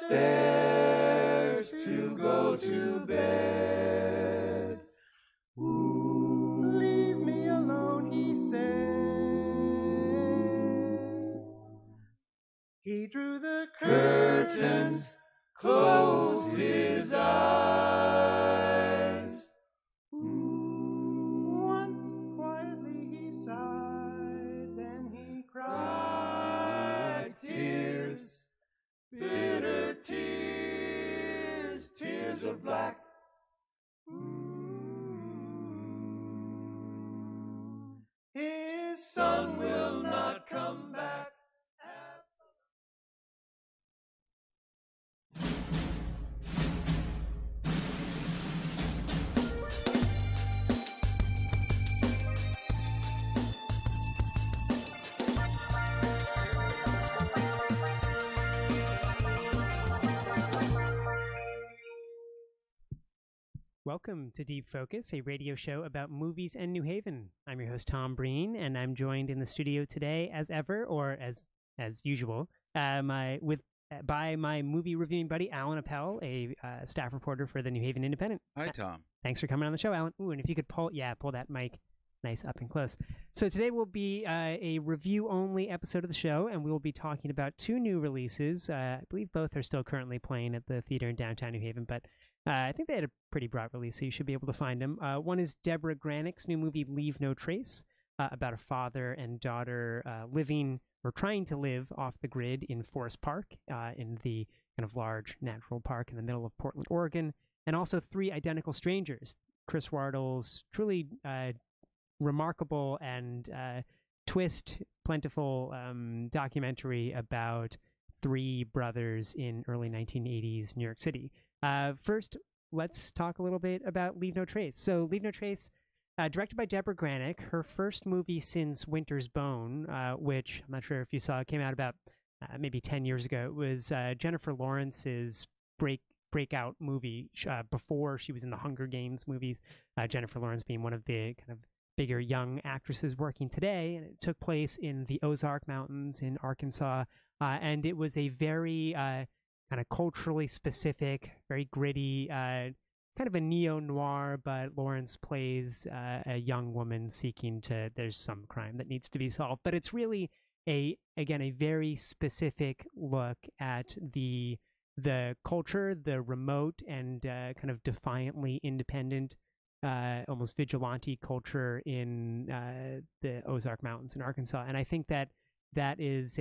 stairs to go to bed. Ooh. Leave me alone, he said. He drew the Curtains, closed his eyes. Ooh. Once quietly he sighed, then he cried Tears, bitter tears, tears of black. His Sun will not come back. Welcome to Deep Focus, a radio show about movies and New Haven. I'm your host, Tom Breen, and I'm joined in the studio today, as ever, or as usual, by my movie reviewing buddy, Alan Appel, a staff reporter for the New Haven Independent. Hi, Tom. Thanks for coming on the show, Alan. Ooh, and if you could pull that mic nice up and close. So today will be a review-only episode of the show, and we will be talking about two new releases. I believe both are still currently playing at the theater in downtown New Haven, but I think they had a pretty broad release, so you should be able to find them. One is Deborah Granick's new movie, Leave No Trace, about a father and daughter living or trying to live off the grid in Forest Park, in the kind of large natural park in the middle of Portland, Oregon. And also Three Identical Strangers, Chris Wardle's truly remarkable and twist-plentiful documentary about three brothers in early 1980s New York City. First, let's talk a little bit about Leave No Trace. So Leave No Trace, directed by Deborah Granick, her first movie since Winter's Bone, which I'm not sure if you saw, came out about maybe 10 years ago. It was Jennifer Lawrence's breakout movie before she was in the Hunger Games movies, Jennifer Lawrence being one of the kind of bigger young actresses working today. And it took place in the Ozark Mountains in Arkansas, and it was a very kind of culturally specific, very gritty, kind of a neo-noir, but Lawrence plays a young woman seeking to, there's some crime that needs to be solved. But it's really, a very specific look at the culture, the remote and kind of defiantly independent, almost vigilante culture in the Ozark Mountains in Arkansas. And I think that is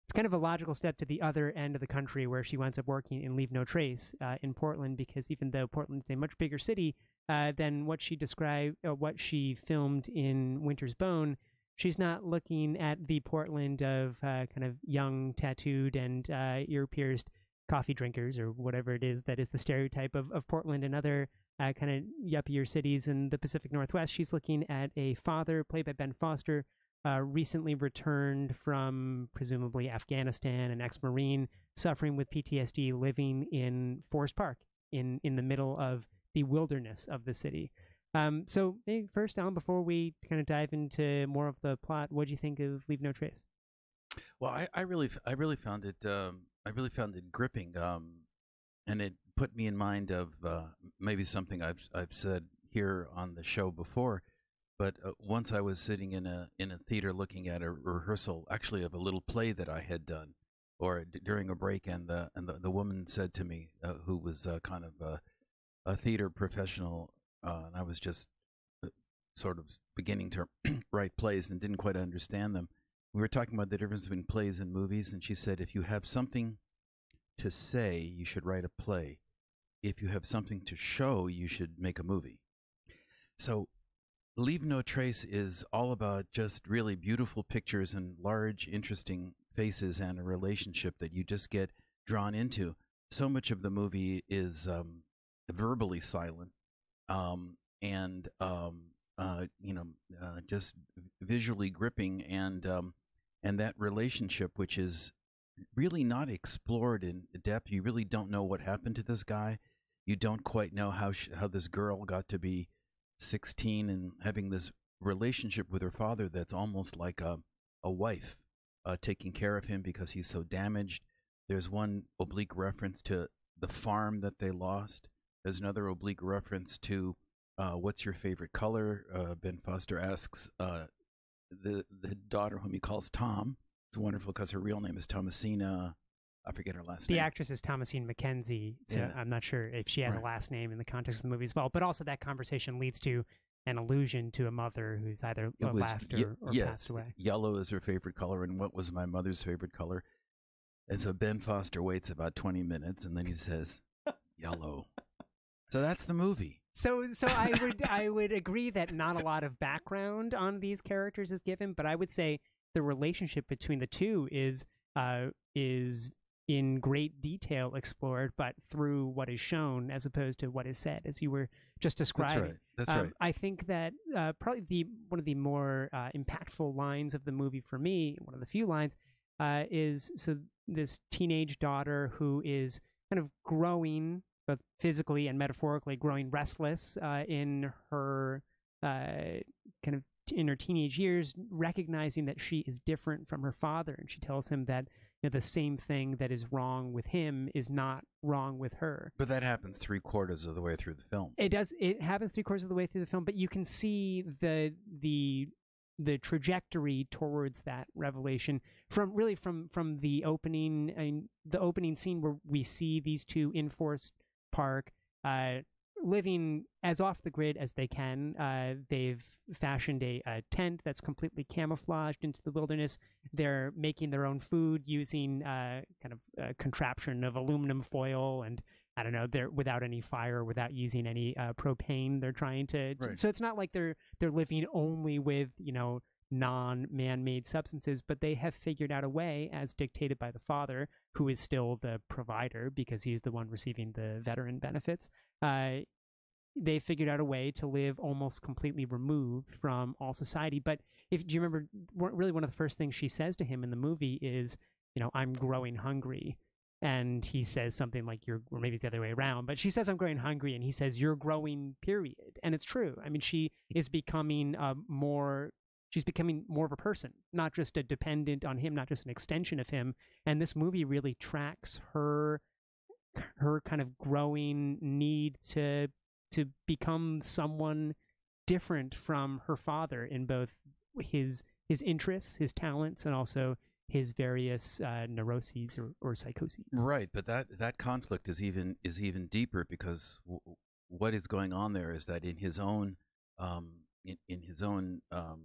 it's kind of a logical step to the other end of the country where she winds up working in Leave No Trace in Portland, because even though Portland's a much bigger city than what she filmed in Winter's Bone, she's not looking at the Portland of kind of young, tattooed, and ear-pierced coffee drinkers, or whatever it is that is the stereotype of Portland and other kind of yuppier cities in the Pacific Northwest. She's looking at a father, played by Ben Foster, recently returned from presumably Afghanistan, an ex-Marine, suffering with PTSD, living in Forest Park in the middle of the wilderness of the city. So maybe first, Alan, before we kind of dive into more of the plot, what do you think of Leave No Trace? Well, I really found it gripping, and it put me in mind of maybe something I've said here on the show before. But once I was sitting in a theater looking at a rehearsal, actually, of a little play that I had done, or during a break, and the woman said to me, who was kind of a theater professional, and I was just sort of beginning to write plays and didn't quite understand them. We were talking about the difference between plays and movies, and she said, if you have something to say, you should write a play. If you have something to show, you should make a movie. So Leave No Trace is all about just really beautiful pictures and large, interesting faces and a relationship that you just get drawn into. So much of the movie is verbally silent, and just visually gripping, and that relationship, which is really not explored in depth. You really don't know what happened to this guy. You don't quite know how this girl got to be 16 and having this relationship with her father that's almost like a wife, taking care of him because he's so damaged. There's one oblique reference to the farm that they lost. There's another oblique reference to what's your favorite color? Ben Foster asks the daughter, whom he calls Tom. It's wonderful because her real name is Thomasina. I forget her last name. The actress is Thomasine McKenzie, so Yeah. I'm not sure if she has a Right. last name in the context of the movie as well. But also that conversation leads to an allusion to a mother who's either It was left or yes, passed away. yellow is her favorite color, and what was my mother's favorite color? And so Ben Foster waits about 20 minutes, and then he says, "Yellow." So that's the movie. So I would agree that not a lot of background on these characters is given, but I would say the relationship between the two is in great detail explored, but through what is shown as opposed to what is said, as you were just describing. That's right. I think that probably one of the more impactful lines of the movie for me, one of the few lines, is this teenage daughter who is kind of growing, both physically and metaphorically, growing restless in her kind of in her teenage years, recognizing that she is different from her father, and she tells him that the same thing that is wrong with him is not wrong with her. But that happens 3/4 of the way through the film. It does. It happens 3/4 of the way through the film, but you can see the trajectory towards that revelation from the opening scene where we see these two in Forest Park, living as off the grid as they can. They've fashioned a tent that's completely camouflaged into the wilderness. They're making their own food using kind of a contraption of aluminum foil, and I don't know, they're without any fire, without using any propane. They're trying to, Right. so it's not like they're living only with non-man-made substances, but they have figured out a way, as dictated by the father, who is still the provider because he's the one receiving the veteran benefits. They figured out a way to live almost completely removed from all society. But do you remember, really one of the first things she says to him in the movie is, "I'm growing hungry." And he says something like, or maybe it's the other way around, but she says, "I'm growing hungry." And he says, "You're growing, period." And it's true. I mean, she is becoming she's becoming more of a person, not just a dependent on him, not just an extension of him. And this movie really tracks her kind of growing need to become someone different from her father in both his interests, his talents, and also his various neuroses or psychoses. Right, but that conflict is even deeper because what is going on there is that in his own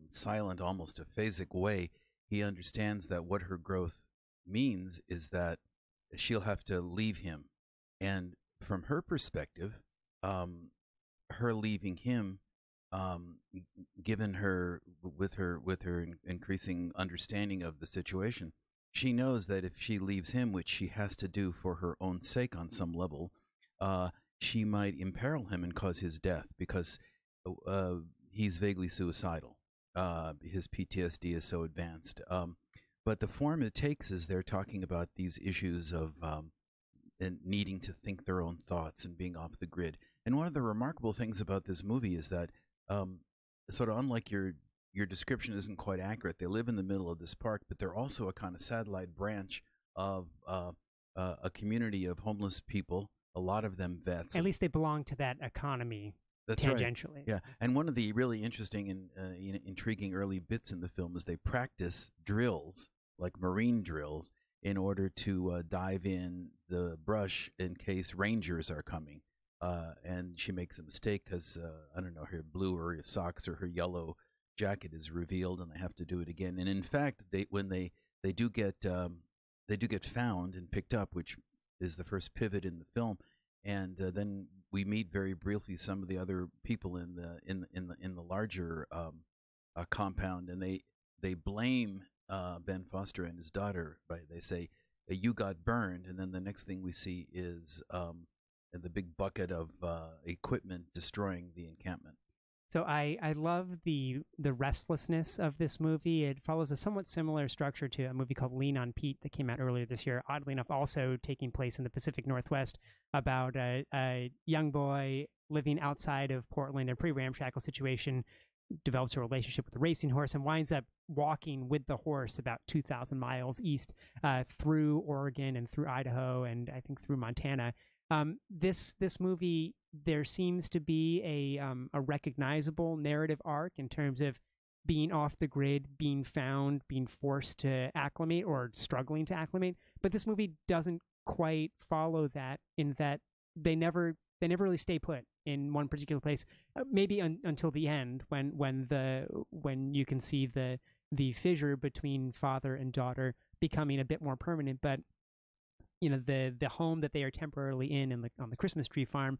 silent, almost aphasic way, he understands that what her growth means is that she'll have to leave him, and from her perspective, her leaving him, given her with her increasing understanding of the situation, she knows that if she leaves him, which she has to do for her own sake on some level, she might imperil him and cause his death because he's vaguely suicidal. His PTSD is so advanced. But the form it takes is they're talking about these issues of and needing to think their own thoughts and being off the grid. And one of the remarkable things about this movie is that, sort of unlike your description isn't quite accurate. They live in the middle of this park, but they're also a kind of satellite branch of a community of homeless people. A lot of them vets. At least they belong to that economy. That's tangentially. Right. Yeah, and one of the really interesting and intriguing early bits in the film is they practice drills, like marine drills, in order to dive in the brush in case rangers are coming. And she makes a mistake because, I don't know, her blue or her socks or her yellow jacket is revealed, and they have to do it again. And in fact, when they do get found and picked up, which is the first pivot in the film, and then we meet very briefly some of the other people in the larger compound, and they blame Ben Foster and his daughter. They say, "You got burned," and then the next thing we see is the big bucket of equipment destroying the encampment. So I love the restlessness of this movie. It follows a somewhat similar structure to a movie called Lean on Pete that came out earlier this year, oddly enough also taking place in the Pacific Northwest, about a young boy living outside of Portland, a pretty ramshackle situation, develops a relationship with the racing horse and winds up walking with the horse about 2,000 miles east through Oregon and through Idaho and I think through Montana. This movie, there seems to be a recognizable narrative arc in terms of being off the grid, being found, being forced to acclimate or struggling to acclimate. But this movie doesn't quite follow that, in that they never really stay put in one particular place. Maybe until the end, when you can see the fissure between father and daughter becoming a bit more permanent. But the home that they are temporarily in on the Christmas tree farm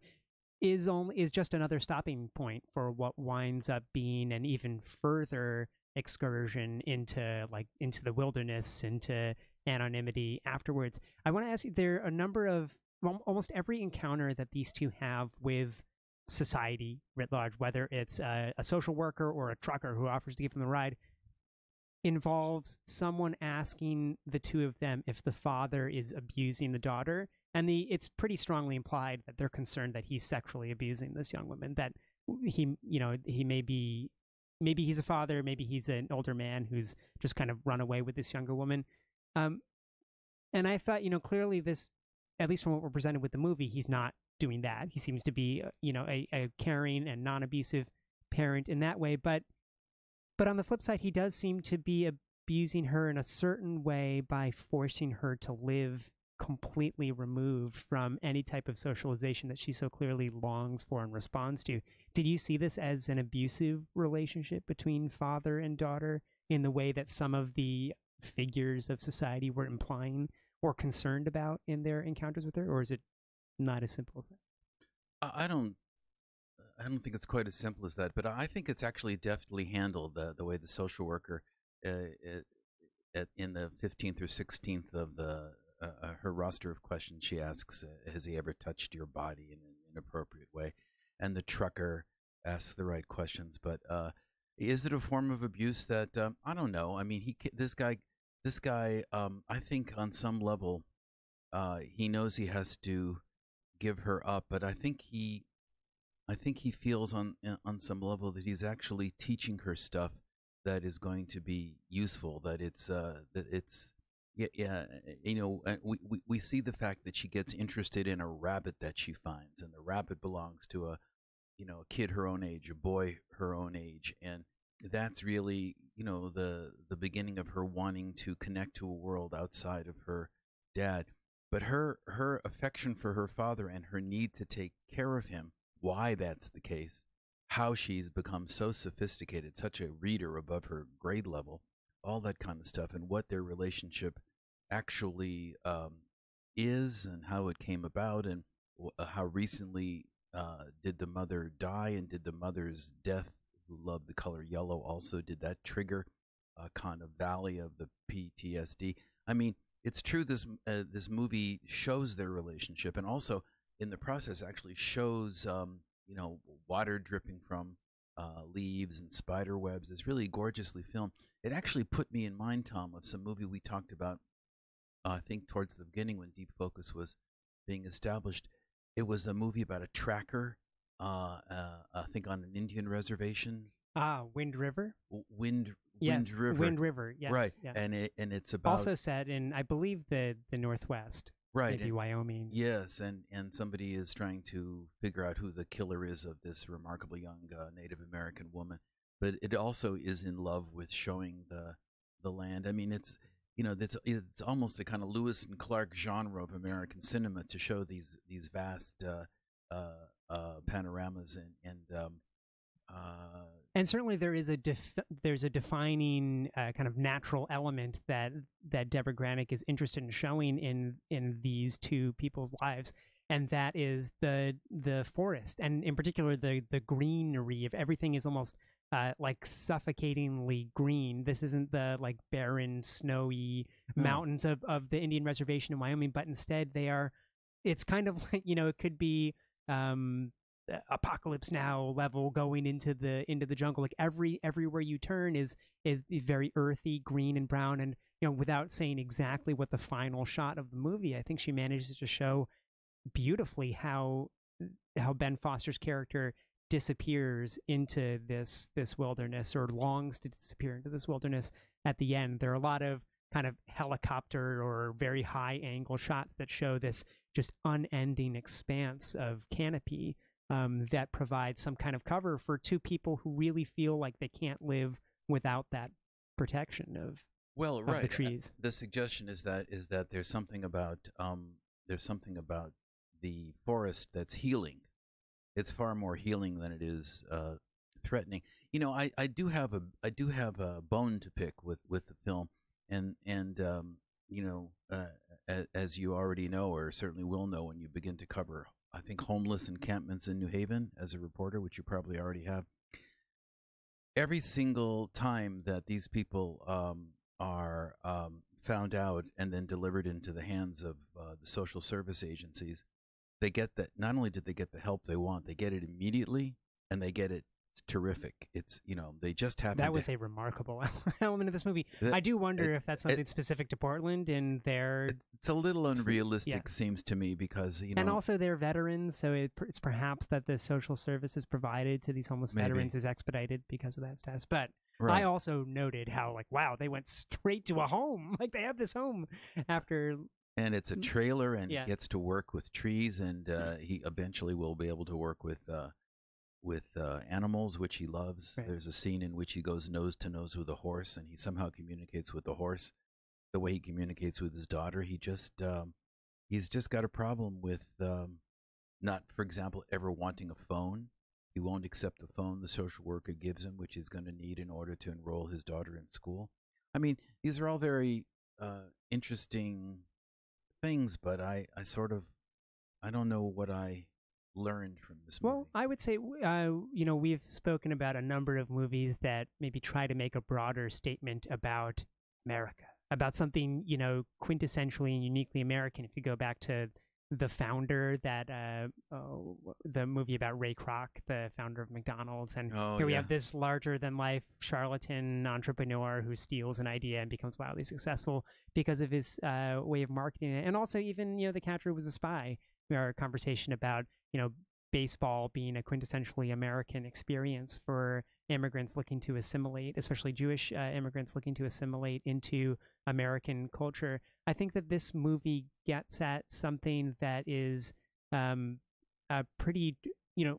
is just another stopping point for what winds up being an even further excursion into the wilderness, into anonymity afterwards. I want to ask you, there are a number of almost every encounter that these two have with society writ large, whether it's a social worker or a trucker who offers to give them a ride, involves someone asking the two of them if the father is abusing the daughter. And it's pretty strongly implied that they're concerned that he's sexually abusing this young woman, that he maybe he's a father, maybe he's an older man who's just kind of run away with this younger woman. And I thought, clearly this, at least from what we're presented with the movie, he's not doing that. He seems to be, a caring and non-abusive parent in that way. But on the flip side, he does seem to be abusing her in a certain way by forcing her to live completely removed from any type of socialization that she so clearly longs for and responds to. Did you see this as an abusive relationship between father and daughter in the way that some of the figures of society were implying or concerned about in their encounters with her, or is it not as simple as that? I don't think it's quite as simple as that, but I think it's actually deftly handled, the way the social worker in the 15th or 16th of her roster of questions, she asks, has he ever touched your body in an inappropriate way? And the trucker asks the right questions, but is it a form of abuse that I don't know. I mean, this guy, I think on some level, he knows he has to give her up, but I think he feels on some level that he's actually teaching her stuff that is going to be useful. That it's yeah. We see the fact that she gets interested in a rabbit that she finds, and the rabbit belongs to a kid her own age, a boy her own age, and that's really the beginning of her wanting to connect to a world outside of her dad. But her affection for her father and her need to take care of him, why that's the case, how she's become so sophisticated, such a reader above her grade level, all that kind of stuff, and what their relationship actually is, and how it came about, and how recently did the mother die, and did the mother's death, who loved the color yellow, also did that trigger a kind of valley of the PTSD? I mean, it's true, this movie shows their relationship, and also in the process actually shows water dripping from leaves and spider webs. It's really gorgeously filmed. It actually put me in mind, Tom, of some movie we talked about, I think towards the beginning when Deep Focus was being established. It was a movie about a tracker, I think on an Indian reservation. Wind River? Wind River. Wind River, yes. Right, yeah. and it's about... Also set in, I believe, the Northwest. Right. Maybe Wyoming. Yes, and somebody is trying to figure out who the killer is of this remarkable young Native American woman. But it also is in love with showing the land. I mean, it's almost a kind of Lewis and Clark genre of American cinema to show these vast panoramas and certainly there is there's a defining kind of natural element that Deborah Granick is interested in showing in these two people's lives, and that is the forest, and in particular the greenery of everything is almost like suffocatingly green. This isn't the like barren, snowy mountains of the Indian reservation in Wyoming, but instead it's kind of like, it could be Apocalypse Now level going into the jungle. Like everywhere you turn is very earthy, green and brown, and without saying exactly what the final shot of the movie, I think she manages to show beautifully how Ben Foster's character disappears into this wilderness, or longs to disappear into this wilderness at the end. There are a lot of kind of helicopter or very high angle shots that show this just unending expanse of canopy that provides some kind of cover for two people who really feel like they can't live without that protection of the trees. The suggestion is that there's something about the forest that's healing. It's far more healing than it is threatening. You know, I do have a bone to pick with the film, and you know, as you already know, or certainly will know when you begin to cover, I think, homeless encampments in New Haven as a reporter, which you probably already have. Every single time that these people are found out and then delivered into the hands of the social service agencies, they get that. Not only did they get the help they want, they get it immediately, and they get it terrific. It's, you know, they just happen. That was a remarkable element of this movie. I do wonder if that's something specific to Portland and their. It's a little unrealistic, seems to me, because, you know, and also they're veterans, so it's perhaps that the social services provided to these homeless veterans is expedited because of that status. But I also noted how, like, wow, they went straight to a home. Like, they have this home after. And it's a trailer, and he gets to work with trees, and he eventually will be able to work with animals, which he loves. Right. There's a scene in which he goes nose to nose with a horse, and he somehow communicates with the horse the way he communicates with his daughter. He's just got a problem with not, for example, ever wanting a phone. He won't accept the phone the social worker gives him, which he's going to need in order to enroll his daughter in school. I mean, these are all very interesting things, but I don't know what I learned from this movie. Well, I would say, you know, we've spoken about a number of movies that maybe try to make a broader statement about America, about something, you know, quintessentially and uniquely American. If you go back to The Founder, that the movie about Ray Kroc, the founder of McDonald's, and here we have this larger-than-life charlatan entrepreneur who steals an idea and becomes wildly successful because of his way of marketing it. And also, even, you know, The Catcher Was a Spy. Our conversation about, you know, baseball being a quintessentially American experience for immigrants looking to assimilate, especially Jewish immigrants looking to assimilate into American culture. I think that this movie gets at something that is pretty, you know,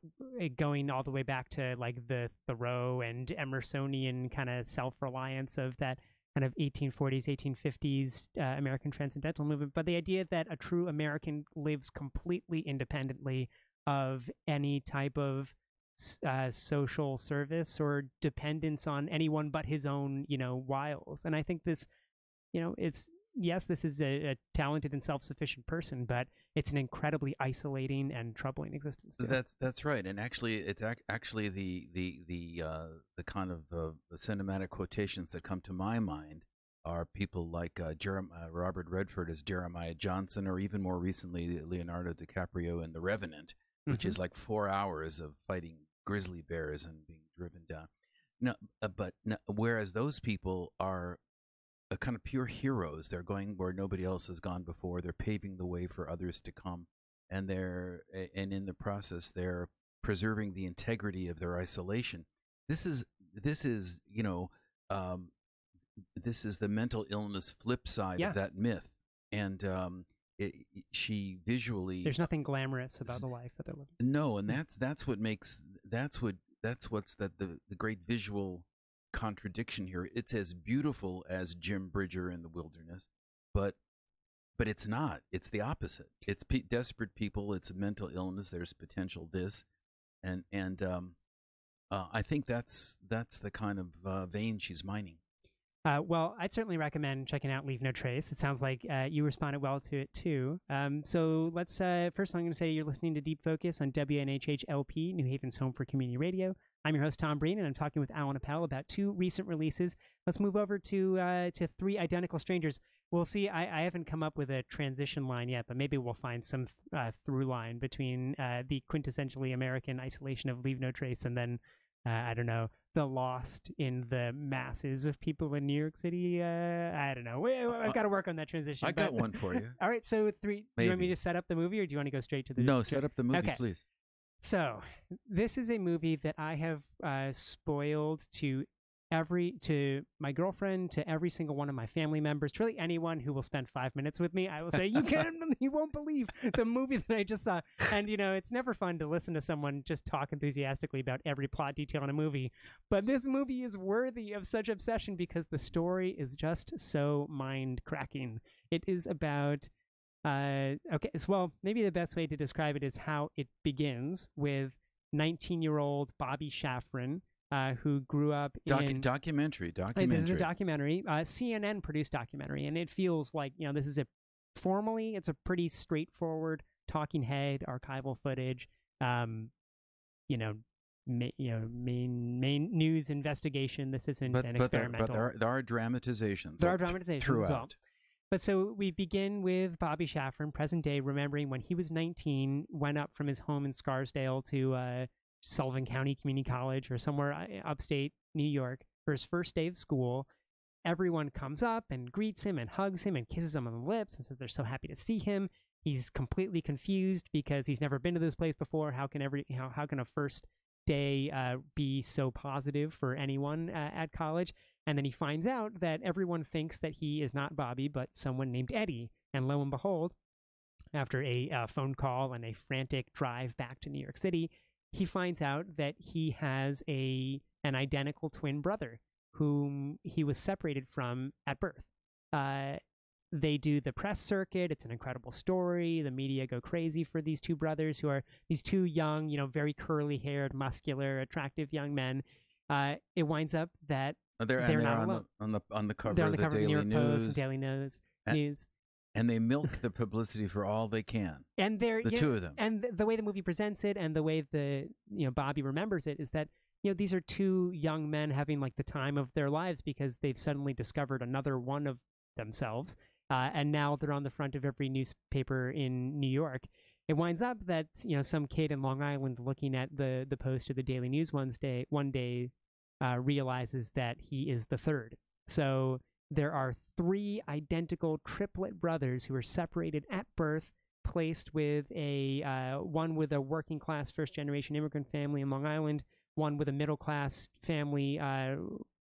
going all the way back to like the Thoreau and Emersonian kind of self-reliance of that kind of 1840s, 1850s American transcendental movement, but the idea that a true American lives completely independently of any type of social service or dependence on anyone but his own, you know, wiles. And I think this, you know, this is a talented and self-sufficient person, but it's an incredibly isolating and troubling existence too. That's right, and actually, it's actually the kind of cinematic quotations that come to my mind are people like Robert Redford as Jeremiah Johnson, or even more recently Leonardo DiCaprio in The Revenant, which is like 4 hours of fighting grizzly bears and being driven down. Whereas those people are kind of pure heroes. They're going where nobody else has gone before. They're paving the way for others to come, and in the process they're preserving the integrity of their isolation. This is you know, this is the mental illness flip side of that myth, and she visually, there's nothing glamorous about the life that they're living. No, and that's what's the great visual contradiction here. It's as beautiful as Jim Bridger in The Wilderness, but it's not. It's the opposite. It's desperate people. It's a mental illness. There's potential this, and I think that's the kind of vein she's mining. Well, I'd certainly recommend checking out Leave No Trace. It sounds like you responded well to it too. So let's first I'm going to say you're listening to Deep Focus on WNHH-LP, New Haven's home for community radio. I'm your host, Tom Breen, and I'm talking with Alan Appel about two recent releases. Let's move over to Three Identical Strangers. We'll see. I haven't come up with a transition line yet, but maybe we'll find some through line between the quintessentially American isolation of Leave No Trace and then, I don't know, the lost in the masses of people in New York City. I don't know. I've got to work on that transition. I got one for you. All right. So three. Do you want me to set up the movie, or do you want to go straight to the? No, set up the movie, okay. Please. So, this is a movie that I have spoiled to my girlfriend, to every single one of my family members, to really anyone who will spend 5 minutes with me. I will say, you won't believe the movie that I just saw. And it's never fun to listen to someone just talk enthusiastically about every plot detail in a movie. But this movie is worthy of such obsession because the story is just so mind cracking. It is about maybe the best way to describe it is how it begins with 19-year-old Bobby Shafran, who grew up in documentary. This is a documentary, CNN produced documentary, and it feels like this is it's a pretty straightforward talking head archival footage. Main news investigation. This isn't an experimental. But there are dramatizations. There are dramatizations throughout. as well. But so we begin with Bobby Shafran, present day, remembering when he was 19, went up from his home in Scarsdale to Sullivan County Community College or somewhere upstate New York for his first day of school. Everyone comes up and greets him and hugs him and kisses him on the lips and says they're so happy to see him. He's completely confused because he's never been to this place before. How can a first day be so positive for anyone at college? And then he finds out that everyone thinks that he is not Bobby, but someone named Eddie. And lo and behold, after a phone call and a frantic drive back to New York City, he finds out that he has an identical twin brother whom he was separated from at birth. They do the press circuit. It's an incredible story. The media go crazy for these two brothers who are these two young, very curly-haired, muscular, attractive young men. It winds up that they're not alone. on the cover They're on of the cover of the New York News. Post and Daily News. And they milk the publicity for all they can. And they're the two of them. And the way the movie presents it, and the way Bobby remembers it, is that these are two young men having like the time of their lives because they've suddenly discovered another one of themselves, and now they're on the front of every newspaper in New York. It winds up that some kid in Long Island looking at the Post or the Daily News one day realizes that he is the third. So there are three identical triplet brothers who are separated at birth, placed with one with a working class first generation immigrant family in Long Island, one with a middle class family,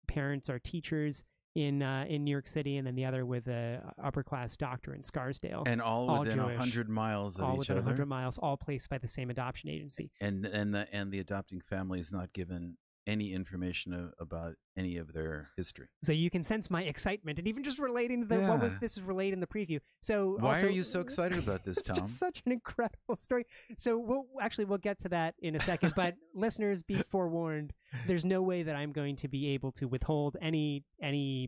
parents are teachers in New York City, and then the other with a upper class doctor in Scarsdale. And all within Jewish, 100 miles of all each within other. 100 miles, all placed by the same adoption agency. And the adopting family is not given any information about any of their history. So you can sense my excitement, and even just relating to this is related in the preview. So why are you so excited about this, Tom? It's just such an incredible story. So we'll get to that in a second. But listeners, be forewarned. There's no way that I'm going to be able to withhold any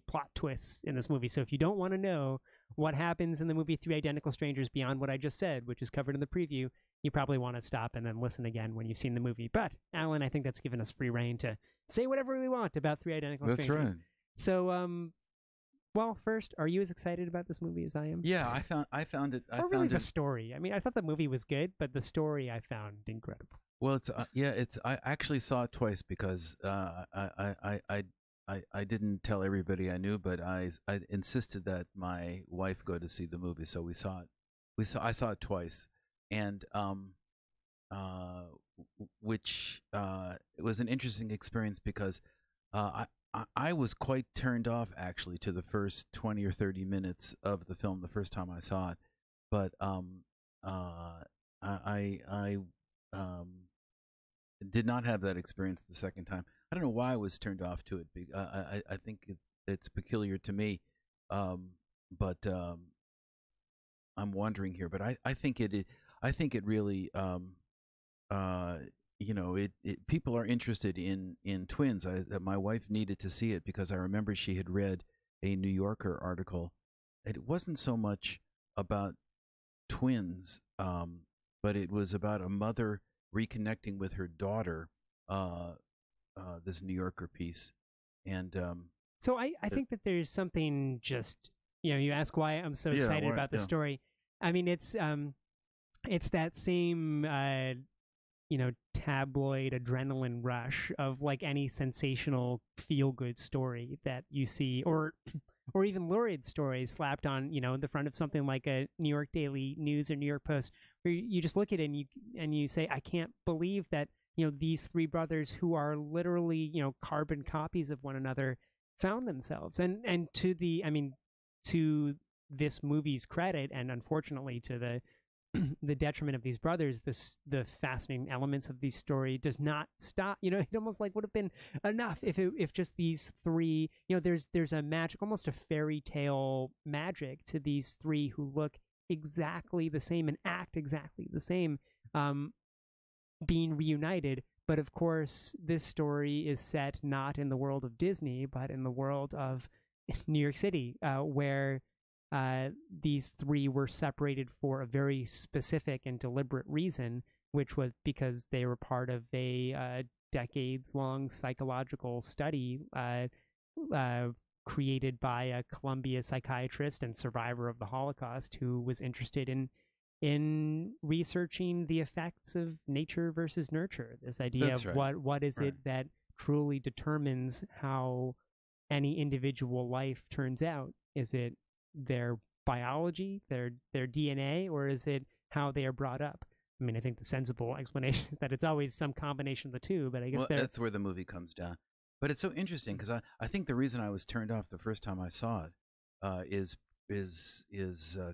plot twists in this movie. So if you don't want to know what happens in the movie Three Identical Strangers beyond what I just said, which is covered in the preview, you probably want to stop and then listen again when you've seen the movie. But, Alan, I think that's given us free reign to say whatever we want about Three Identical Strangers. That's right. So, well, first, are you as excited about this movie as I am? Yeah, I found it. The story. I mean, I thought the movie was good, but the story I found incredible. Well, I actually saw it twice because I didn't tell everybody I knew, but I insisted that my wife go to see the movie, so we saw it. I saw it twice, and which it was an interesting experience because I was quite turned off actually to the first 20 or 30 minutes of the film the first time I saw it, but I did not have that experience the second time. I don't know why I was turned off to it. I think it's peculiar to me, but I'm wondering here. But I think it really, people are interested in twins. My wife needed to see it because I remember she had read a New Yorker article. It wasn't so much about twins, but it was about a mother reconnecting with her daughter. This New Yorker piece, and so I think that there's something just you ask why I'm so excited about the story. I mean, it's that same tabloid adrenaline rush of like any sensational feel good story that you see, or or even lurid stories slapped on, the front of something like a New York Daily News or New York Post, where you just look at it and you say, I can't believe that, these three brothers who are literally, carbon copies of one another found themselves. And to this movie's credit, and unfortunately to the detriment of these brothers, the fascinating elements of the story does not stop. It almost like would have been enough if just these three, there's a magic, almost a fairy tale magic to these three who look exactly the same and act exactly the same, being reunited. But of course, this story is set not in the world of Disney, but in the world of New York City, where these three were separated for a very specific and deliberate reason, which was because they were part of a decades-long psychological study created by a Columbia psychiatrist and survivor of the Holocaust who was interested in researching the effects of nature versus nurture. This idea That's of right. what is Right. it that truly determines how any individual life turns out. Is it their biology, their DNA, or is it how they are brought up? I mean, I think the sensible explanation is that it's always some combination of the two, but I guess That's where the movie comes down. But it's so interesting because I think the reason I was turned off the first time I saw it is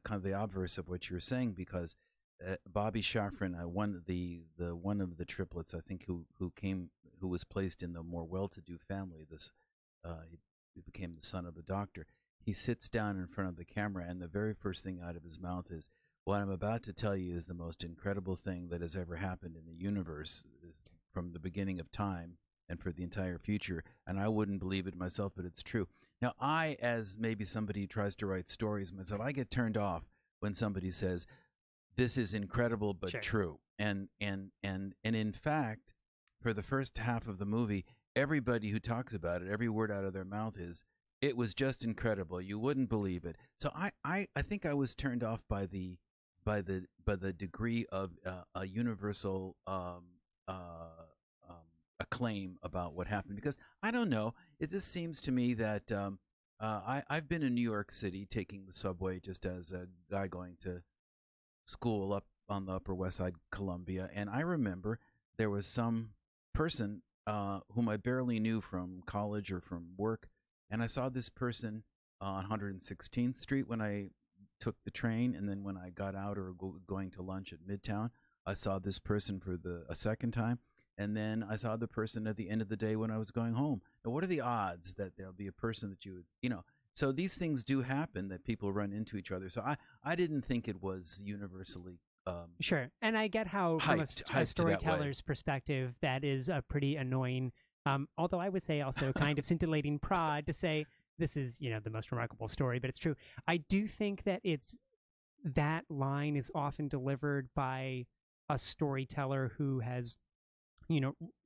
kind of the obverse of what you were saying, because Bobby Shafran, one of the triplets, I think, who was placed in the more well-to-do family. He became the son of a doctor. He sits down in front of the camera, and the very first thing out of his mouth is, "What I'm about to tell you is the most incredible thing that has ever happened in the universe from the beginning of time and for the entire future." And I wouldn't believe it myself, but it's true. Now, as maybe somebody who tries to write stories myself, I get turned off when somebody says, "This is incredible but Sure. true." And in fact, for the first half of the movie, everybody who talks about it, every word out of their mouth is, "It was just incredible. You wouldn't believe it." So I think I was turned off by the degree of a universal acclaim about what happened, because I don't know. It just seems to me that I've been in New York City taking the subway just as a guy going to school up on the Upper West Side, Columbia, and I remember there was some person whom I barely knew from college or from work, and I saw this person on 116th Street when I took the train, and then when I got out or going to lunch at Midtown, I saw this person for a second time, and then I saw the person at the end of the day when I was going home. Now, what are the odds that there'll be a person that you would, so these things do happen, that people run into each other. So I didn't think it was universally sure. And I get how, from hyped a that way. storyteller's perspective, that is a pretty annoying, although I would say also kind of scintillating prod to say this is, the most remarkable story, but it's true. I do think that that line is often delivered by a storyteller who has,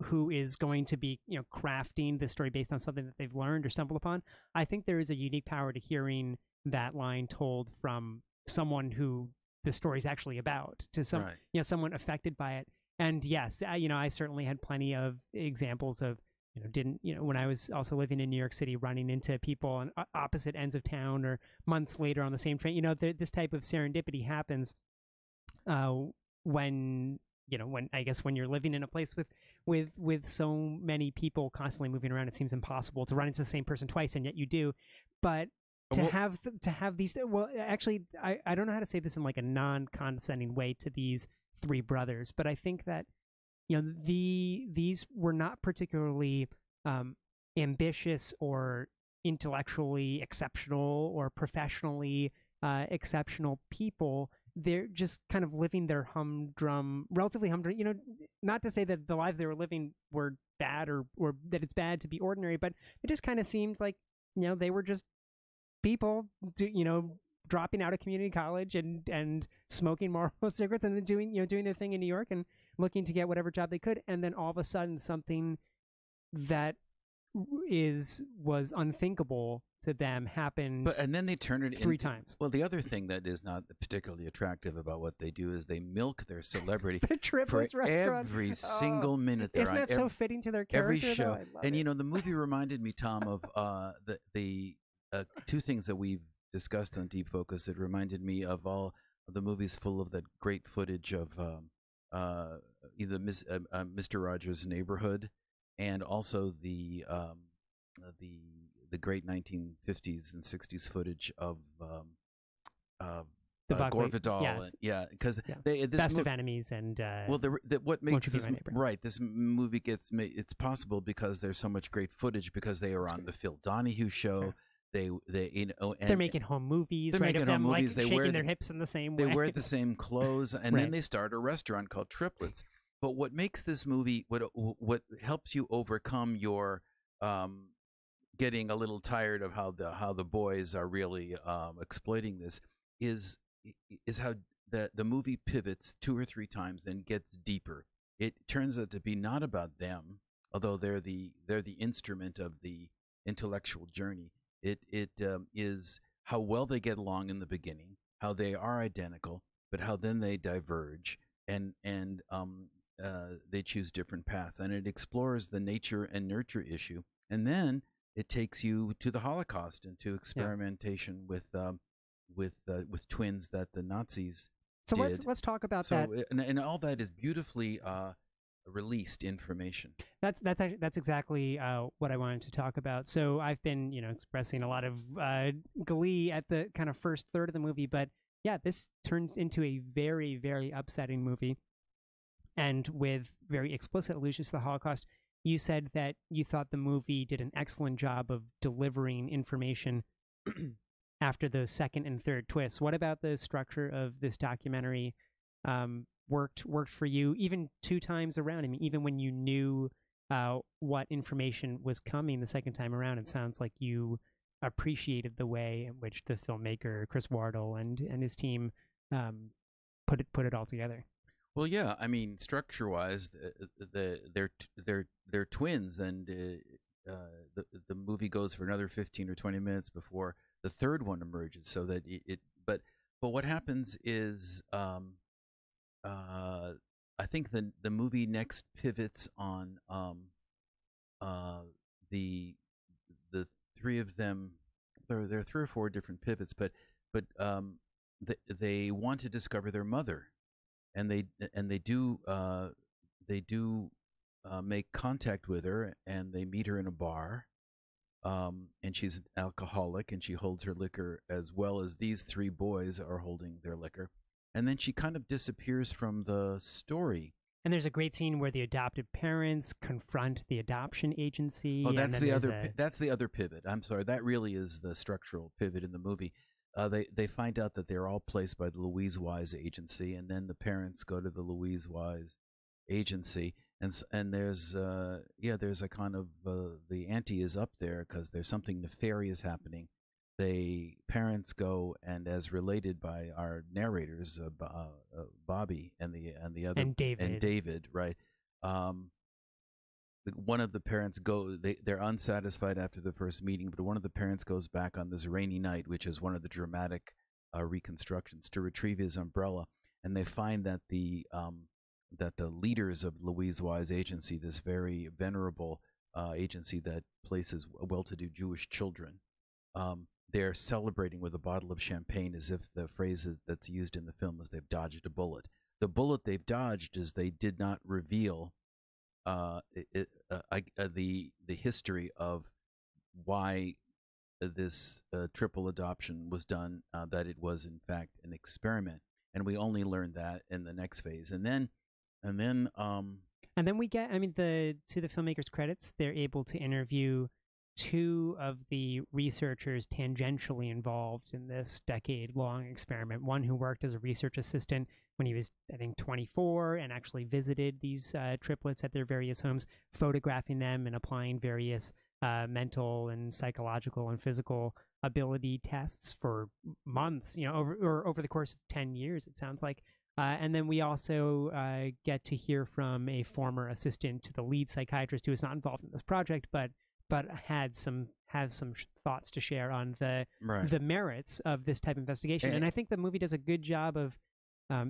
who is going to be, crafting the story based on something that they've learned or stumbled upon. I think there is a unique power to hearing that line told from someone who the story is actually about, to Right. Someone affected by it. And yes, I certainly had plenty of examples of, when I was also living in New York City, running into people on opposite ends of town or months later on the same train. This type of serendipity happens when you're living in a place with so many people constantly moving around. It seems impossible to run into the same person twice, and yet you do. But to have these, well, actually, I don't know how to say this in like a non-condescending way to these three brothers, but I think that these were not particularly ambitious or intellectually exceptional or professionally exceptional people. They're just kind of living their relatively humdrum, not to say that the lives they were living were bad or that it's bad to be ordinary, but it just kind of seemed like, they were just people, dropping out of community college and smoking Marlboro cigarettes and then doing their thing in New York and looking to get whatever job they could. And then all of a sudden something that was unthinkable to them happened. And then they turn it three times. Well, the other thing that is not particularly attractive about what they do is they milk their celebrity The Triplets for restaurant. every single minute they're Isn't on. that so fitting to their character? Every show. Though? I love And it. the movie reminded me, Tom, of two things that we've discussed on Deep Focus. It reminded me of all of the movies full of that great footage of either Mr. Rogers' Neighborhood, and also the great 1950s and 60s footage of The Buckwheat, Gore Vidal. yes. Yeah, because Yeah. Best of Enemies and well, what Won't makes You Be this My Neighbor? right? This movie it's possible because there's so much great footage because they are on the Phil Donahue show. Sure. They and they're making home movies, they're right? making of home them movies. like They shaking wear their hips in the same way. they wear the same clothes, and then Right. they start a restaurant called Triplets. But what makes this movie, what helps you overcome your getting a little tired of how the boys are really exploiting this is how the movie pivots 2 or 3 times and gets deeper. It turns out to be not about them, although they're the instrument of the intellectual journey. It is how well they get along in the beginning, how they are identical, but how then they diverge and they choose different paths, and it explores the nature and nurture issue, and then it takes you to the Holocaust and to experimentation with twins that the Nazis So did. let's talk about So that. and all that is beautifully released information. That's exactly what I wanted to talk about. So I've been expressing a lot of glee at the kind of first third of the movie, but yeah, this turns into a very, very upsetting movie, and with very explicit allusions to the Holocaust. You said that you thought the movie did an excellent job of delivering information after those second and third twists. What about the structure of this documentary worked for you even 2 times around? I mean, even when you knew what information was coming the second time around, it sounds like you appreciated the way in which the filmmaker Chris Wardle and his team put it all together. Well, yeah, I mean, structure-wise, they're twins, and the movie goes for another 15 or 20 minutes before the third one emerges. So that but what happens is, I think the movie next pivots on the 3 of them. There are 3 or 4 different pivots, but they want to discover their mother. And they do make contact with her, and they meet her in a bar, and she's an alcoholic, and she holds her liquor as well as these 3 boys are holding their liquor, and then she kind of disappears from the story. And there's a great scene where the adoptive parents confront the adoption agency. Oh, that's and that's the other pivot. I'm sorry, that really is the structural pivot in the movie. They find out that they're all placed by the Louise Wise agency, and then the parents go to the Louise Wise agency, and there's a kind of the ante is up there because there's something nefarious happening. The parents go, and as related by our narrators, Bobby and the other and David, right? One of the parents they're unsatisfied after the first meeting, but one of the parents goes back on this rainy night, which is one of the dramatic reconstructions, to retrieve his umbrella, and they find that the leaders of Louise Wise agency, this very venerable agency that places well-to-do Jewish children, they're celebrating with a bottle of champagne, as if the phrase that's used in the film is they've dodged a bullet. The bullet they've dodged is they did not reveal the history of why this triple adoption was done, that it was in fact an experiment, and we only learned that in the next phase, and then we get, I mean, to the filmmaker's credits, they're able to interview 2 of the researchers tangentially involved in this decade-long experiment. One who worked as a research assistant when he was, I think, 24, and actually visited these triplets at their various homes, photographing them and applying various mental and psychological and physical ability tests for months, over the course of 10 years, it sounds like. And then we also get to hear from a former assistant to the lead psychiatrist who is not involved in this project, but has some thoughts to share on the merits of this type of investigation. And I think the movie does a good job of,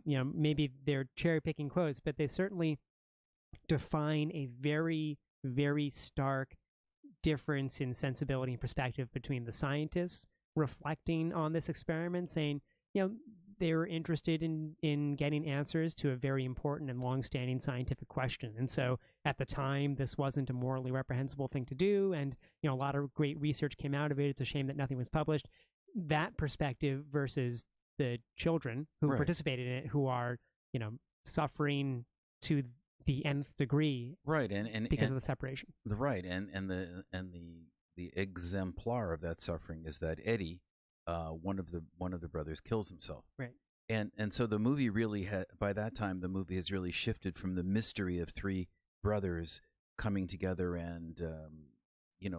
maybe they're cherry picking quotes, but they certainly define a very, very stark difference in sensibility and perspective between the scientists reflecting on this experiment, saying, they were interested in getting answers to a very important and long-standing scientific question. And so at the time, this wasn't a morally reprehensible thing to do. And, a lot of great research came out of it. It's a shame that nothing was published. That perspective versus the children who participated in it, who are, suffering to the nth degree, right, and because of the separation. Right, and the exemplar of that suffering is that Eddie, one of the brothers, kills himself. Right. And so the movie really by that time the movie has really shifted from the mystery of three brothers coming together and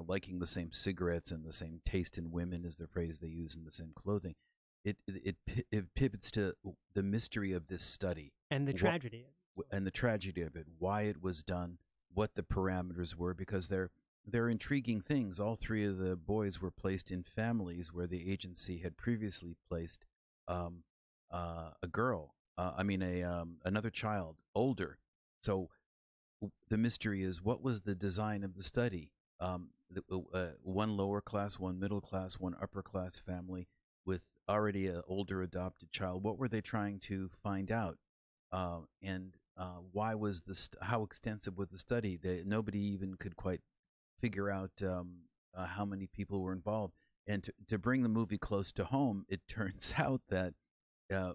liking the same cigarettes and the same taste in women, is the phrase they use, in the same clothing. It pivots to the mystery of this study and the tragedy of it, why it was done, what the parameters were, because they're intriguing things. All three of the boys were placed in families where the agency had previously placed a girl, another child, older. So the mystery is, what was the design of the study? One lower class, one middle class, one upper class family with already an older adopted child. What were they trying to find out? And why was how extensive was the study? Nobody even could quite figure out how many people were involved. And to bring the movie close to home, it turns out that the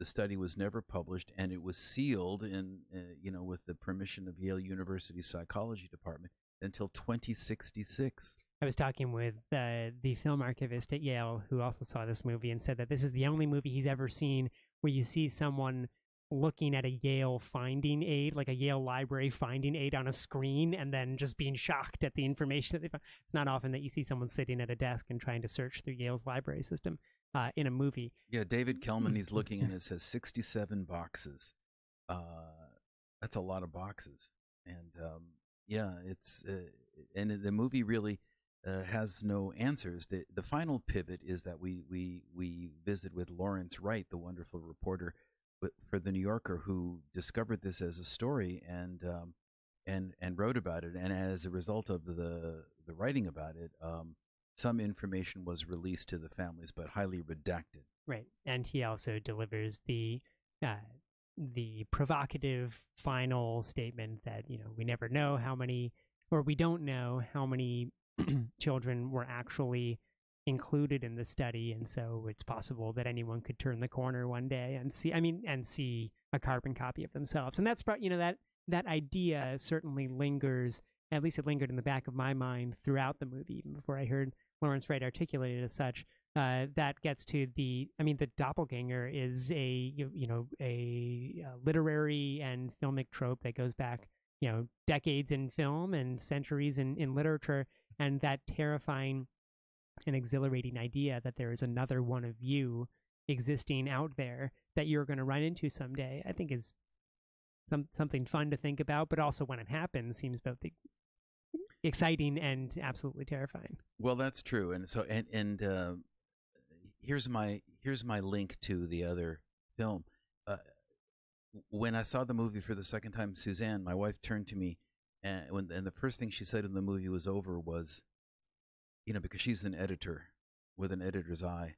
study was never published, and it was sealed with the permission of Yale University Psychology Department until 2066. I was talking with the film archivist at Yale who also saw this movie and said that this is the only movie he's ever seen where you see someone looking at a Yale finding aid, like a Yale library finding aid on a screen, and then just being shocked at the information that they found. It's not often that you see someone sitting at a desk and trying to search through Yale's library system in a movie. Yeah, David Kellman, he's looking and it says 67 boxes. That's a lot of boxes. And it's and the movie really has no answers. The final pivot is that we visit with Lawrence Wright, the wonderful reporter for the New Yorker, who discovered this as a story and wrote about it. And as a result of the writing about it, some information was released to the families, but highly redacted. Right, and he also delivers the provocative final statement that we never know how many, or we don't know how many children were actually included in the study, and so it's possible that anyone could turn the corner one day and see a carbon copy of themselves. And that's that idea certainly lingers. At least it lingered in the back of my mind throughout the movie, even before I heard Lawrence Wright articulate it as such. That gets to the doppelganger is a literary and filmic trope that goes back decades in film and centuries in literature, and that terrifying and exhilarating idea that there is another one of you existing out there that you're going to run into someday, I think is something fun to think about, but also when it happens seems both exciting and absolutely terrifying. Well, that's true. And so here's my link to the other film. When I saw the movie for the second time, Suzanne, my wife, turned to me, and the first thing she said when the movie was over was, because she's an editor with an editor's eye,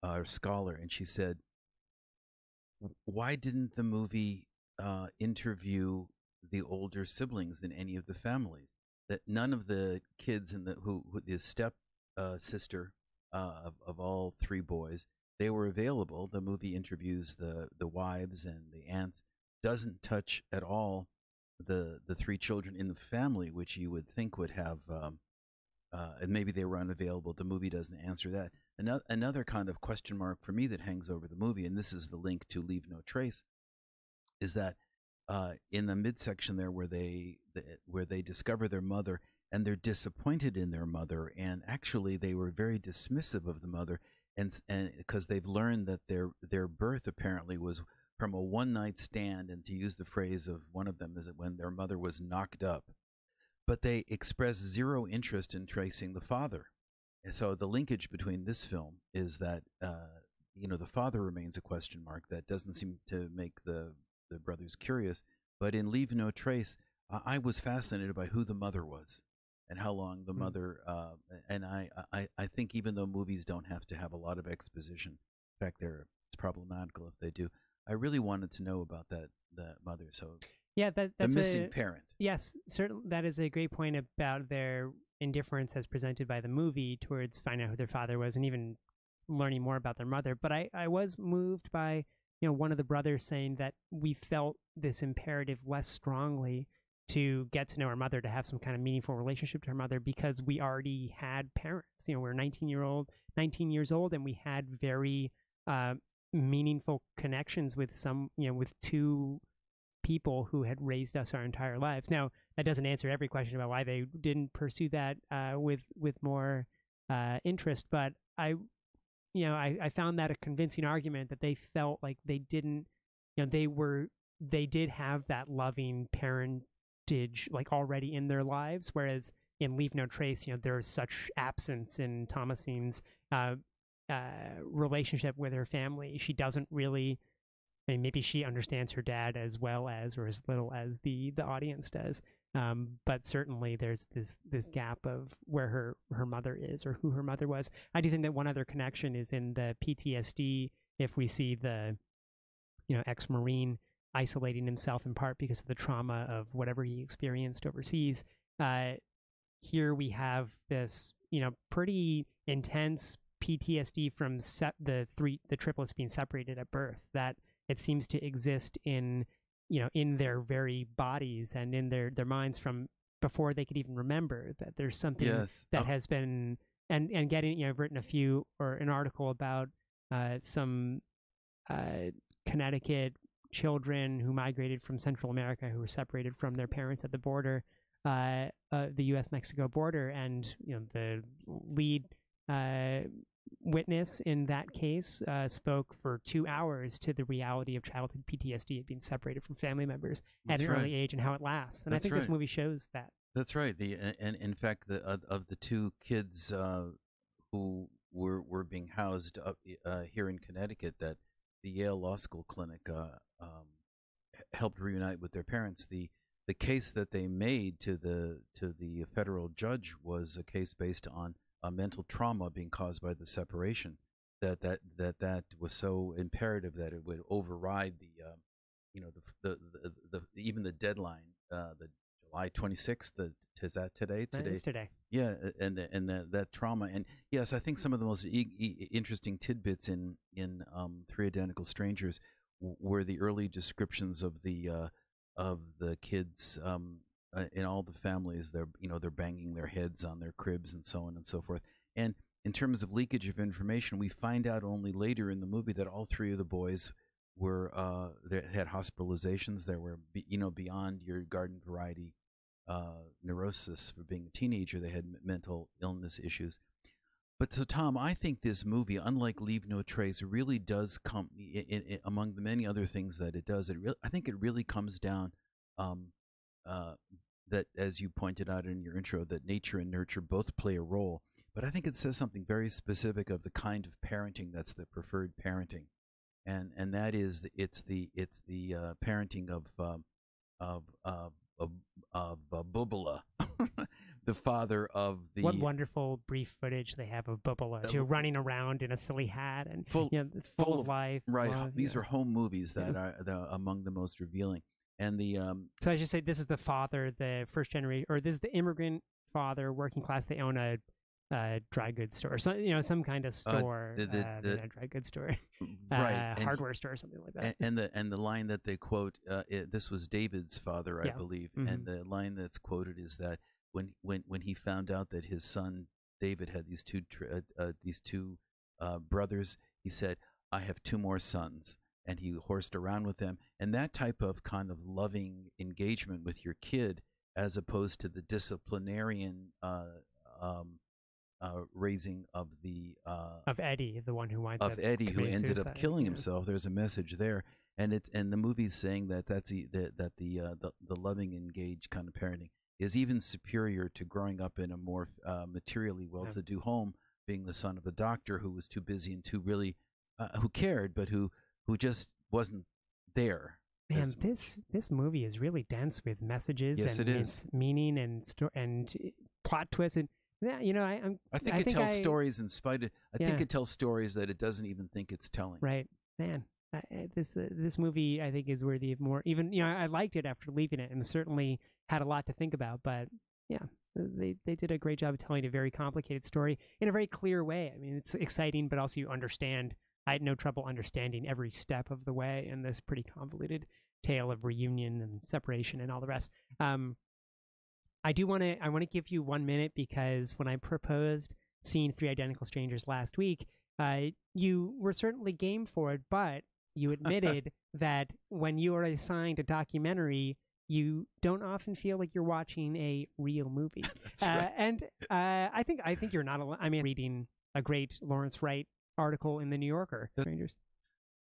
or scholar, and she said, "Why didn't the movie interview the older siblings in any of the families? That none of the kids in who the step sister of all three boys, they were available. The movie interviews the wives and the aunts, doesn't touch at all the three children in the family, which you would think would have, and maybe they were unavailable. The movie doesn't answer that. Another kind of question mark for me that hangs over the movie, and this is the link to Leave No Trace, is that in the midsection there where they discover their mother, and they're disappointed in their mother, and actually they were very dismissive of the mother, and because they've learned that their birth apparently was from a one-night stand, and to use the phrase of one of them, is that when their mother was knocked up. But they express zero interest in tracing the father. And so the linkage between this film is that the father remains a question mark that doesn't seem to make the brothers curious. But in Leave No Trace, I was fascinated by who the mother was. and how long the mother. And I think even though movies don't have to have a lot of exposition, in fact, it's problematical if they do. I really wanted to know about that mother. So yeah, that's the missing parent. Yes, certainly that is a great point about their indifference as presented by the movie towards finding out who their father was and even learning more about their mother. But I was moved by one of the brothers saying that we felt this imperative less strongly to get to know our mother, to have some kind of meaningful relationship to her mother, because we already had parents. We're 19 years old, and we had very meaningful connections with with two people who had raised us our entire lives. Now, that doesn't answer every question about why they didn't pursue that with more interest, but I found that a convincing argument that they felt like they didn't, they did have that loving parentage like already in their lives, whereas in Leave No Trace, there's such absence in Thomasine's relationship with her family. She doesn't really, I mean, maybe she understands her dad as well as or as little as the audience does. But certainly there's this gap of where her mother is or who her mother was. I do think that one other connection is in the PTSD. If we see the ex-Marine isolating himself in part because of the trauma of whatever he experienced overseas, here we have this pretty intense PTSD from the triplets being separated at birth, that it seems to exist in their very bodies and in their minds from before they could even remember, that there's something that has been and getting, I've written an article about some Connecticut children who migrated from Central America who were separated from their parents at the border, the U.S.-Mexico border, and the lead witness in that case spoke for 2 hours to the reality of childhood PTSD, being separated from family members at an early age and how it lasts. And I think this movie shows that. That's right. And in fact, of the two kids who were being housed up here in Connecticut, that the Yale Law School clinic helped reunite with their parents. The case that they made to the federal judge was a case based on a mental trauma being caused by the separation, that was so imperative that it would override the even the deadline, the July 26th. Is that today? It is today. Yeah, and that trauma, and yes, I think some of the most interesting tidbits in Three Identical Strangers were the early descriptions of the kids. In all the families, they're banging their heads on their cribs and so on and so forth. And in terms of leakage of information, we find out only later in the movie that all three of the boys were they had hospitalizations. There were beyond your garden variety neurosis for being a teenager. They had mental illness issues. But so, Tom, I think this movie, unlike Leave No Trace, really does come among the many other things that it does. I think it really comes down. That, as you pointed out in your intro, that nature and nurture both play a role. But I think it says something very specific of the kind of parenting that's the preferred parenting, and that is it's the parenting of Bubala, the father of the. What wonderful brief footage they have of Bubala running around in a silly hat and full of life. Right, these are home movies that are among the most revealing. And the so I should say this is the father, the first generation, or this is the immigrant father, working class. They own a dry goods store, some kind of store, a dry goods store, right, hardware store, or something like that. And the line that they quote, this was David's father, I believe, and the line that's quoted is that when he found out that his son David had these two brothers, he said, "I have two more sons." And he horsed around with them, and that type of kind of loving engagement with your kid, as opposed to the disciplinarian raising of Eddie, the one who who ended up killing himself. There's a message there, and the movie's saying that the loving, engaged kind of parenting is even superior to growing up in a more materially well-to-do home, being the son of a doctor who was too busy and too really who cared, but who just wasn't there. Man, this movie is really dense with messages and its meaning and plot twists. And yeah, I think it tells stories in spite of. I think it tells stories that it doesn't even think it's telling. Right, man. This movie I think is worthy of more. Even I liked it after leaving it, and certainly had a lot to think about. But yeah, they did a great job of telling a very complicated story in a very clear way. I mean, it's exciting, but also you understand. I had no trouble understanding every step of the way in this pretty convoluted tale of reunion and separation and all the rest. I want to give you 1 minute, because when I proposed seeing Three Identical Strangers last week, you were certainly game for it, but you admitted that when you are assigned a documentary, you don't often feel like you're watching a real movie. That's right. And I think you're not alone. I mean, reading a great Lawrence Wright article in the New Yorker. Strangers.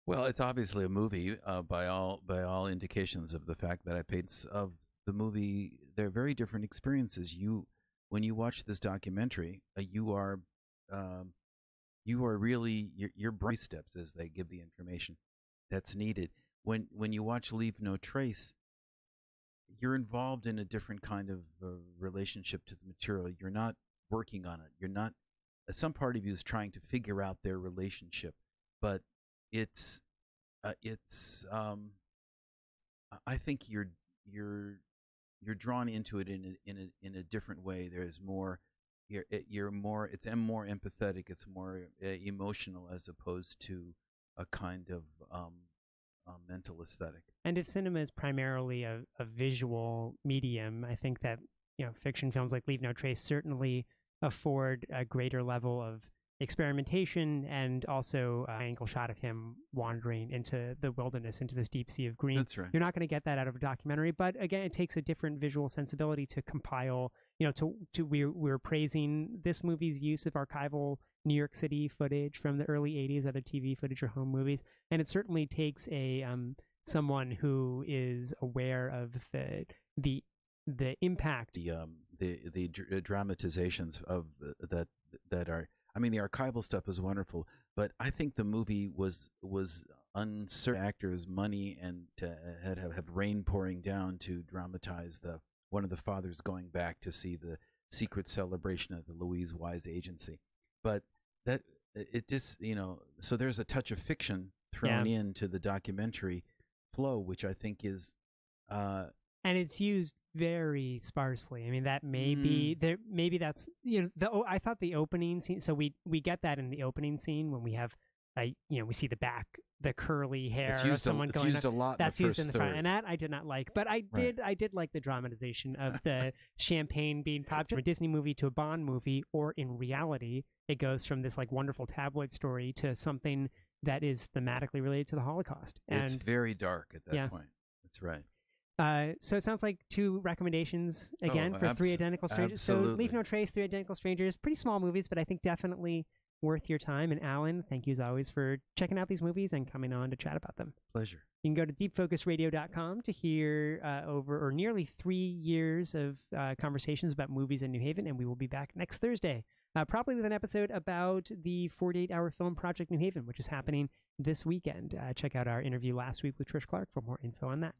Well, it's obviously a movie by all indications of the fact that I paid of the movie. They're very different experiences. When you watch this documentary, you are really your brain steps as they give the information that's needed. When you watch Leave No Trace, you're involved in a different kind of relationship to the material. You're not working on it. You're not. Some part of you is trying to figure out their relationship, but it's. I think you're drawn into it in a different way. There's more. You're more. It's more empathetic. It's more emotional, as opposed to a kind of mental aesthetic. And if cinema is primarily a visual medium, I think that fiction films like Leave No Trace certainly afford a greater level of experimentation, and also an angle shot of him wandering into the wilderness, into this deep sea of green. That's right. You're not going to get that out of a documentary, but again, it takes a different visual sensibility to compile. We're praising this movie's use of archival New York City footage from the early '80s, other TV footage or home movies, and it certainly takes a someone who is aware of the impact. The dramatizations of that are. I mean, the archival stuff is wonderful, but I think the movie was uncertain actors' money and to have rain pouring down to dramatize one of the fathers going back to see the secret celebration of the Louise Wise agency. But that it just so there's a touch of fiction thrown into the documentary flow, which I think is. And it's used very sparsely. I mean, that may be there. Maybe that's I thought the opening scene. So we get that in the opening scene when we have we see the curly hair of someone going. It's used a lot. That's in the used in the front, and that I did not like. But I did like the dramatization of the champagne being popped from a Disney movie to a Bond movie, or in reality, it goes from this wonderful tabloid story to something that is thematically related to the Holocaust. And it's very dark at that point. That's right. So it sounds like 2 recommendations again for Three Identical Strangers. Absolutely. So Leave No Trace, Three Identical Strangers, pretty small movies, but I think definitely worth your time. And Alan, thank you as always for checking out these movies and coming on to chat about them. Pleasure. You can go to deepfocusradio.com to hear over nearly 3 years of conversations about movies in New Haven, and we will be back next Thursday, probably with an episode about the 48-hour film project New Haven, which is happening this weekend. Check out our interview last week with Trish Clark for more info on that.